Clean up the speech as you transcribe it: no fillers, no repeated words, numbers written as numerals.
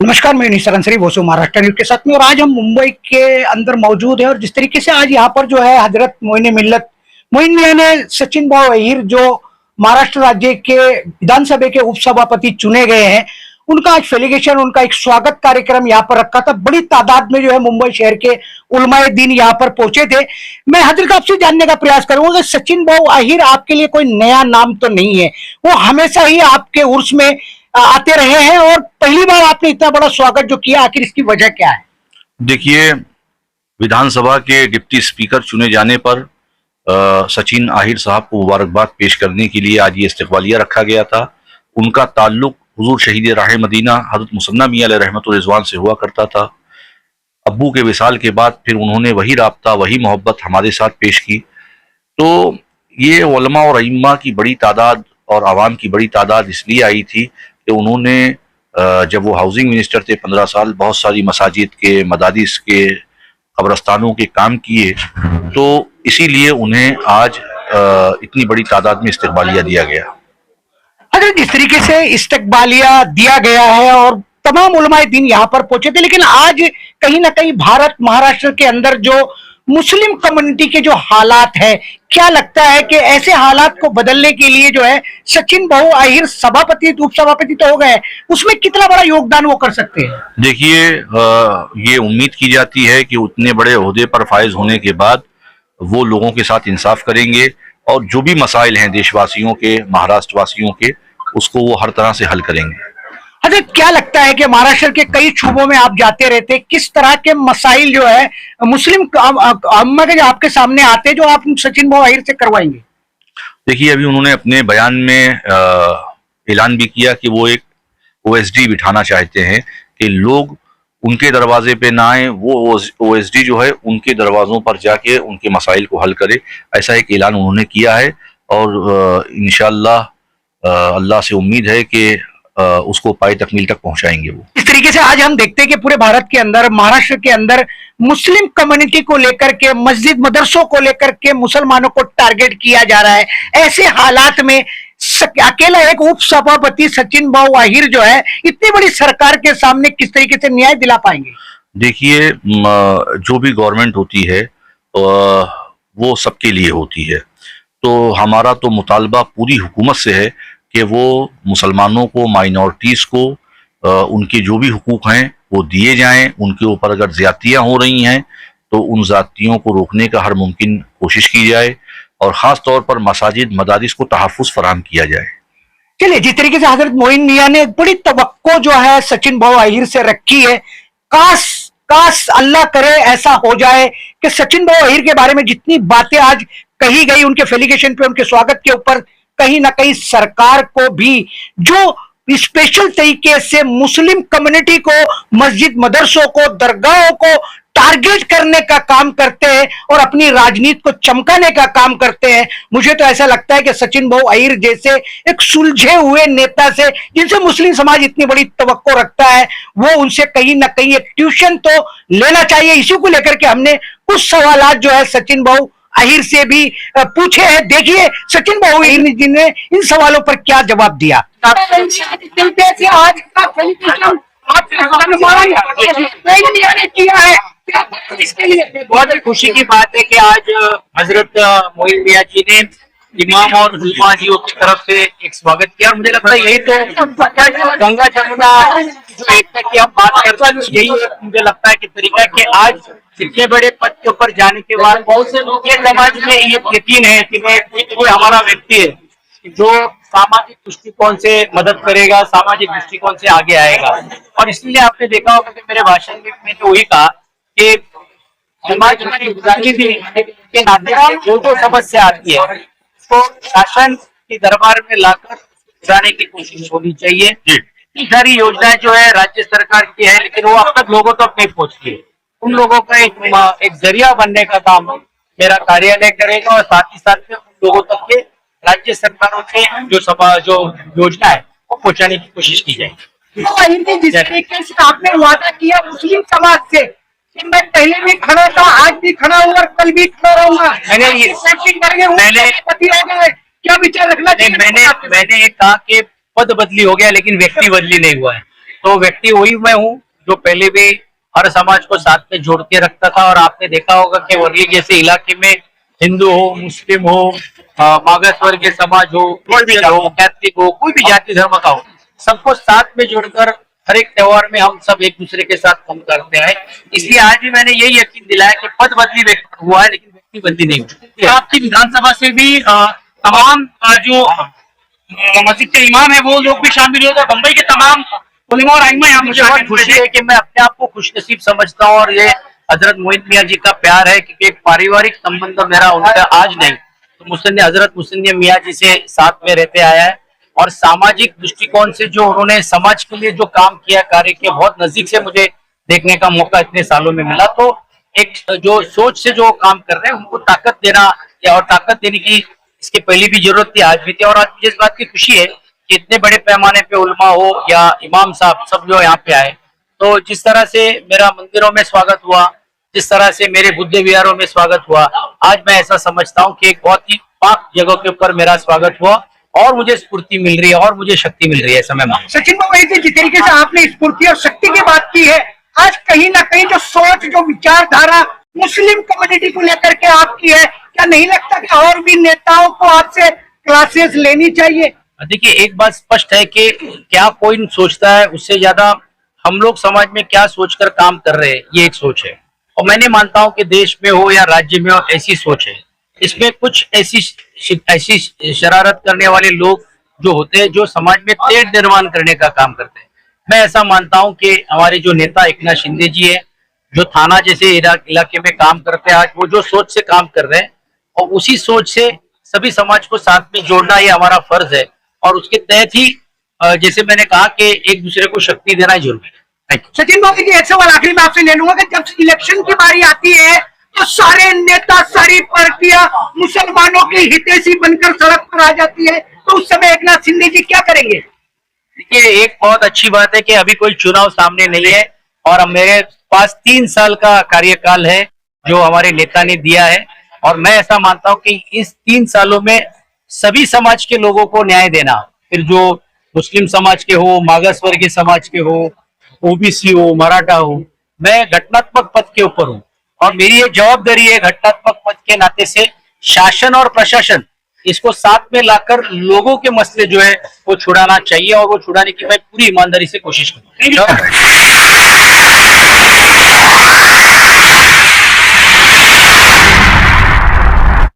नमस्कार, मैं निशा अंसरी वोसू महाराष्ट्र न्यूज के साथ में। और आज हम मुंबई के अंदर मौजूद हैं और जिस तरीके से आज यहाँ पर जो है हजरत मोइन मिल्लत मोइन मियां ने सचिन भाऊ अहीर जो महाराष्ट्र राज्य के विधानसभा के उपसभापति चुने गए हैं, उनका आज फेलिगेशन, उनका एक स्वागत कार्यक्रम यहाँ पर रखा था। बड़ी तादाद में जो है मुंबई शहर के उलमाए दीन यहाँ पर पहुंचे थे। मैं हजरत आपसे जानने का प्रयास करूंगा कि सचिन भाऊ अहीर आपके लिए कोई नया नाम तो नहीं है, वो हमेशा ही आपके उर्स में आते रहे हैं और पहली बार आपने इतना बड़ा स्वागत जो किया, आखिर इसकी वजह क्या है? देखिए, विधानसभा के डिप्टी स्पीकर चुने जाने पर सचिन आहिर साहब को मुबारकबाद पेश करने के लिए आज ये इस्तकबालिया रखा गया था। उनका ताल्लुक हुजूर शहीद राह मदीना हजरत मुसन्ना मियां अलैहि रहमत व रिज़वान से हुआ करता था। अब्बू के विसाल के बाद फिर उन्होंने वही राब्ता, वही मोहब्बत हमारे साथ पेश की। तो ये उलमा और अइम्मा की बड़ी तादाद और आवाम की बड़ी तादाद इसलिए आई थी कि उन्होंने जब वो हाउसिंग मिनिस्टर थे 15 साल, बहुत सारी मसाजिद के, मदारिस के, कब्रस्तानों के काम किए, तो इसीलिए उन्हें आज इतनी बड़ी तादाद में इस्तकबालिया दिया गया। अगर जिस तरीके से इस्तकबालिया दिया गया है और तमाम उलमाए दीन यहाँ पर पहुंचे थे, लेकिन आज कहीं ना कहीं भारत महाराष्ट्र के अंदर जो मुस्लिम कम्युनिटी के जो हालात है, क्या लगता है कि ऐसे हालात को बदलने के लिए जो है सचिन भाऊ अहीर सभापति, उपसभापति तो हो गए, उसमें कितना बड़ा योगदान वो कर सकते हैं? देखिए, ये उम्मीद की जाती है कि उतने बड़े ओहदे पर फायज होने के बाद वो लोगों के साथ इंसाफ करेंगे और जो भी मसाइल हैं देशवासियों के, महाराष्ट्र वासियों के, उसको वो हर तरह से हल करेंगे। अच्छा, क्या लगता है कि महाराष्ट्र के कई सूबों में आप जाते रहते, किस तरह के मसाइल जो है मुस्लिम अम्मा के जो आपके सामने आते, जो आप सचिन भाऊ अहीर से करवाएंगे? देखिए, अभी उन्होंने अपने बयान में ऐलान भी किया कि वो एक ओएसडी बिठाना चाहते हैं कि लोग उनके दरवाजे पे ना आए, वो ओएसडी जो है उनके दरवाजों पर जाके उनके मसाइल को हल करे। ऐसा एक ऐलान उन्होंने किया है और इंशाअल्लाह अल्लाह से उम्मीद है कि उसको पाई तकमील तक पहुंचाएंगे वो। इस तरीके से आज हम देखते हैं कि पूरे भारत के अंदर, महाराष्ट्र के अंदर मुस्लिम कम्युनिटी को लेकर के, मस्जिद मदरसों को लेकर के मुसलमानों को टारगेट किया जा रहा है। ऐसे हालात में अकेला एक उप सभापति सचिन भाऊ अहीर जो है इतनी बड़ी सरकार के सामने किस तरीके से न्याय दिला पाएंगे? देखिए, जो भी गवर्नमेंट होती है वो सबके लिए होती है। तो हमारा तो मुतालबा पूरी हुकूमत से है कि वो मुसलमानों को, माइनॉरिटीज को उनके जो भी हुकूक हैं वो दिए जाएं। उनके ऊपर अगर ज्यादतियां हो रही हैं तो उन ज्यादतियों को रोकने का हर मुमकिन कोशिश की जाए और ख़ास तौर पर मसाजिद, मदारिस को तहफ़्फ़ुज़ फराहम किया जाए। चलिए, जिस तरीके से हजरत मोइन मियां ने बड़ी तवक्को जो है सचिन भाऊ अहीर से रखी है, काश अल्लाह करे ऐसा हो जाए कि सचिन भाऊ अहीर के बारे में जितनी बातें आज कही गई, उनके फेलिगेशन पे, उनके स्वागत के ऊपर, कहीं ना कहीं सरकार को भी जो स्पेशल तरीके से मुस्लिम कम्युनिटी को, मस्जिद मदरसों को, दरगाहों को टारगेट करने का काम करते हैं और अपनी राजनीति को चमकाने का काम करते हैं, मुझे तो ऐसा लगता है कि सचिन भाऊ अहीर जैसे एक सुलझे हुए नेता से, जिनसे मुस्लिम समाज इतनी बड़ी तवक्को रखता है, वो उनसे कहीं ना कहीं एक ट्यूशन तो लेना चाहिए। इसी को लेकर के हमने कुछ सवालात जो है सचिन भाऊ अहीर से भी पूछे हैं। देखिए सचिन भाऊ अहीर जी ने इन सवालों पर क्या जवाब दिया। इसके लिए बहुत खुशी की बात है कि आज हजरत मोइन मियां जी ने इमाम और उलमाजियों की तरफ से एक स्वागत किया और मुझे लगता है यही तो गंगा जमुना जो एकता की हम बात करते हैं, यही मुझे लगता है कि तरीका है कि आज इतने बड़े पद के ऊपर जाने के बाद बहुत से लोग ये समाज में ये यकीन है कि कोई हमारा व्यक्ति है जो सामाजिक दृष्टिकोण से मदद करेगा, सामाजिक दृष्टिकोण से आगे आएगा। और इसलिए आपने देखा होगा कि मेरे भाषण में मैंने वही कहा कि समाज के नाते जो समस्या आती है तो शासन के दरबार में लाकर जाने की कोशिश होनी चाहिए। सारी योजनाएं जो है राज्य सरकार की है, लेकिन वो अब तक लोगों तक नहीं पहुंचती है। उन लोगों का एक जरिया बनने का काम मेरा कार्यालय करेगा और साथ ही साथ में उन लोगों तक के राज्य सरकारों के जो योजना है वो पहुंचाने की कोशिश की जाएगी। तो जिस तरीके से आपने वादा किया मुस्लिम समाज से कि मैं पहले भी खड़ा था, आज भी खड़ा हूँ और कल भी खड़ा रहूंगा, क्या विचार रखना चाहिए? मैंने ये कहा कि पद बदली हो गया लेकिन व्यक्ति बदली नहीं हुआ है। तो व्यक्ति वही मैं हूँ जो पहले भी हर समाज को साथ में जोड़ के रखता था। और आपने देखा होगा कि वर्ली जैसे इलाके में हिंदू हो, मुस्लिम हो, मागास वर्गीय समाज हो, कोई भी हो, कैथलिक हो, कोई भी जाति धर्म का हो, सबको साथ में जोड़कर हर एक त्योहार में हम सब एक दूसरे के साथ काम करते हैं। इसलिए आज भी मैंने यही यकीन दिलाया कि पद बदली हुआ है लेकिन व्यक्ति बदली नहीं हुई। आपकी विधानसभा से भी तमाम जो मस्जिद के इमाम है वो लोग भी शामिल हुए थे, बम्बई के तमाम उलमा और आइम्मा यहाँ मुझे बहुत खुशी है कि मैं अपने आप को खुशनसीब समझता हूँ और ये हजरत मोइन मियाँ जी का प्यार है, क्योंकि एक पारिवारिक संबंध मेरा उनका आज नहीं तो मुसन्नी हजरत मुसन्नी मियाँ जी से साथ में रहते आया है। और सामाजिक दृष्टिकोण से जो उन्होंने समाज के लिए जो काम किया, कार्य किया, बहुत नजदीक से मुझे देखने का मौका इतने सालों में मिला। तो एक जो सोच से जो काम कर रहे हैं उनको ताकत देना या और ताकत देने की इसके पहले भी जरूरत थी, आज भी थी। और आज मुझे इस बात की खुशी है कि इतने बड़े पैमाने पे उलमा हो या इमाम साहब सब जो यहाँ पे आए, तो जिस तरह से मेरा मंदिरों में स्वागत हुआ, जिस तरह से मेरे बुद्ध विहारों में स्वागत हुआ, आज मैं ऐसा समझता हूँ कि एक बहुत ही पाक जगह के ऊपर मेरा स्वागत हुआ और मुझे स्फूर्ति मिल रही है और मुझे शक्ति मिल रही है। समय में सचिन बाबू जी, जिस तरीके से आपने स्फूर्ति और शक्ति की बात की है, आज कहीं ना कहीं जो सोच, जो विचारधारा मुस्लिम कम्युनिटी को लेकर के आपकी है, क्या नहीं लगता कि और भी नेताओं को आपसे क्लासेस लेनी चाहिए? देखिए, एक बात स्पष्ट है कि क्या कोई सोचता है, उससे ज्यादा हम लोग समाज में क्या सोचकर काम कर रहे हैं, ये एक सोच है। और मैंने मानता हूं कि देश में हो या राज्य में हो, ऐसी सोच है। इसमें कुछ ऐसी शरारत करने वाले लोग जो होते हैं, जो समाज में तेढ़ निर्माण करने का काम करते हैं। मैं ऐसा मानता हूं कि हमारे जो नेता एकनाथ शिंदे जी है, जो थाना जैसे इलाके में काम करते हैं, आज वो जो सोच से काम कर रहे हैं और उसी सोच से सभी समाज को साथ में जोड़ना, ये हमारा फर्ज है। और उसके तहत ही जैसे मैंने कहा कि एक दूसरे को शक्ति देना जरूरी है। सचिन बाबू जी, एक सवाल आखिरी में आपसे ले लूंगा कि जब इलेक्शन की बारी आती है तो सारे नेता, सारी पार्टियां मुसलमानों की हितैषी बनकर सड़क पर आ जाती है, तो उस समय एकनाथ शिंदे जी क्या करेंगे? देखिए, एक बहुत अच्छी बात है कि अभी कोई चुनाव सामने नहीं है और अब मेरे पास 3 साल का कार्यकाल है जो हमारे नेता ने दिया है। और मैं ऐसा मानता हूं कि इस 3 सालों में सभी समाज के लोगों को न्याय देना, फिर जो मुस्लिम समाज के हो, मागास वर्गीय समाज के हो, ओबीसी हो, मराठा हो, मैं घटनात्मक पद के ऊपर हूँ और मेरी ये जवाबदारी है घटनात्मक पद के नाते से शासन और प्रशासन इसको साथ में लाकर लोगों के मसले जो है वो छुड़ाना चाहिए और वो छुड़ाने की मैं पूरी ईमानदारी से कोशिश करूंगा।